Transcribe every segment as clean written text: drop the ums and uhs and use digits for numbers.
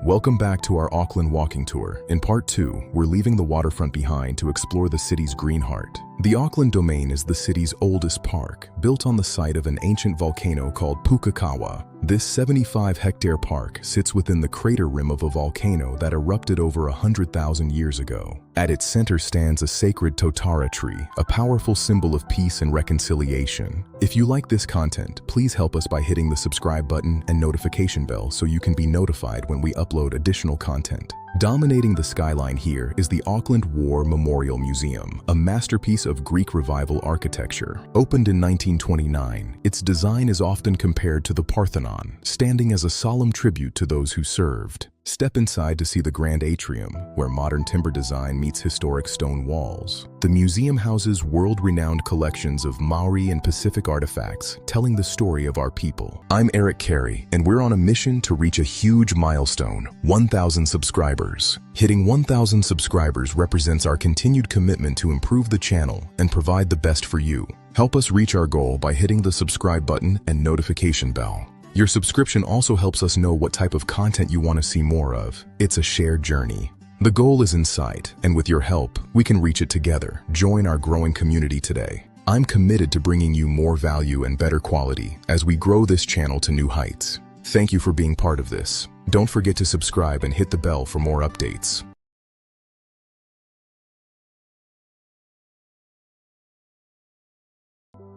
Welcome back to our Auckland walking tour. In part 2, we're leaving the waterfront behind to explore the city's green heart. The Auckland Domain is the city's oldest park, built on the site of an ancient volcano called Pukakawa. This 75-hectare park sits within the crater rim of a volcano that erupted over 100,000 years ago. At its center stands a sacred totara tree, a powerful symbol of peace and reconciliation. If you like this content, please help us by hitting the subscribe button and notification bell so you can be notified when we upload additional content. Dominating the skyline here is the Auckland War Memorial Museum, a masterpiece of Greek Revival architecture. Opened in 1929, its design is often compared to the Parthenon, standing as a solemn tribute to those who served. Step inside to see the grand atrium, where modern timber design meets historic stone walls. The museum houses world-renowned collections of Maori and Pacific artifacts, telling the story of our people. I'm Eric Carey, and we're on a mission to reach a huge milestone, 1,000 subscribers. Hitting 1,000 subscribers represents our continued commitment to improve the channel and provide the best for you. Help us reach our goal by hitting the subscribe button and notification bell. Your subscription also helps us know what type of content you want to see more of. It's a shared journey. The goal is in sight, and with your help, we can reach it together. Join our growing community today. I'm committed to bringing you more value and better quality as we grow this channel to new heights. Thank you for being part of this. Don't forget to subscribe and hit the bell for more updates.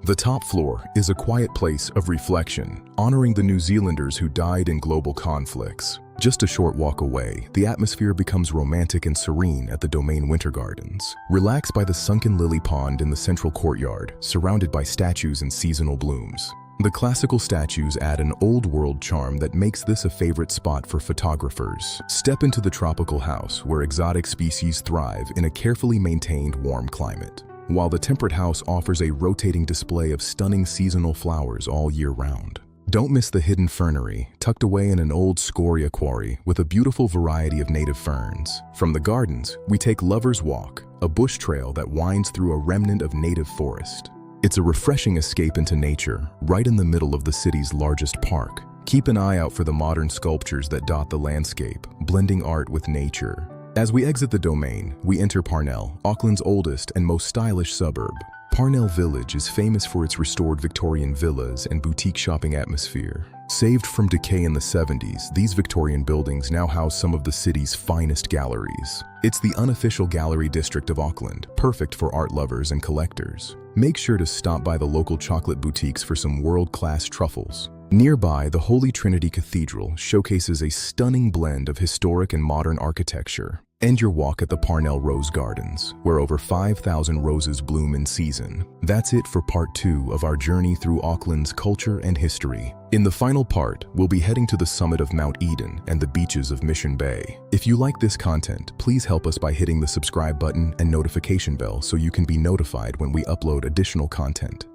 The top floor is a quiet place of reflection, honoring the New Zealanders who died in global conflicts. Just a short walk away, the atmosphere becomes romantic and serene at the Domain Winter Gardens. Relax by the sunken lily pond in the central courtyard, surrounded by statues and seasonal blooms. The classical statues add an old-world charm that makes this a favorite spot for photographers. Step into the tropical house, where exotic species thrive in a carefully maintained warm climate, while the temperate house offers a rotating display of stunning seasonal flowers all year round. Don't miss the hidden fernery, tucked away in an old scoria quarry with a beautiful variety of native ferns. From the gardens, we take Lover's Walk, a bush trail that winds through a remnant of native forest. It's a refreshing escape into nature, right in the middle of the city's largest park. Keep an eye out for the modern sculptures that dot the landscape, blending art with nature. As we exit the Domain, we enter Parnell, Auckland's oldest and most stylish suburb. Parnell Village is famous for its restored Victorian villas and boutique shopping atmosphere. Saved from decay in the 70s, these Victorian buildings now house some of the city's finest galleries. It's the unofficial gallery district of Auckland, perfect for art lovers and collectors. Make sure to stop by the local chocolate boutiques for some world-class truffles. Nearby, the Holy Trinity Cathedral showcases a stunning blend of historic and modern architecture. End your walk at the Parnell Rose Gardens, where over 5,000 roses bloom in season. That's it for part 2 of our journey through Auckland's culture and history. In the final part, we'll be heading to the summit of Mount Eden and the beaches of Mission Bay. If you like this content, please help us by hitting the subscribe button and notification bell so you can be notified when we upload additional content.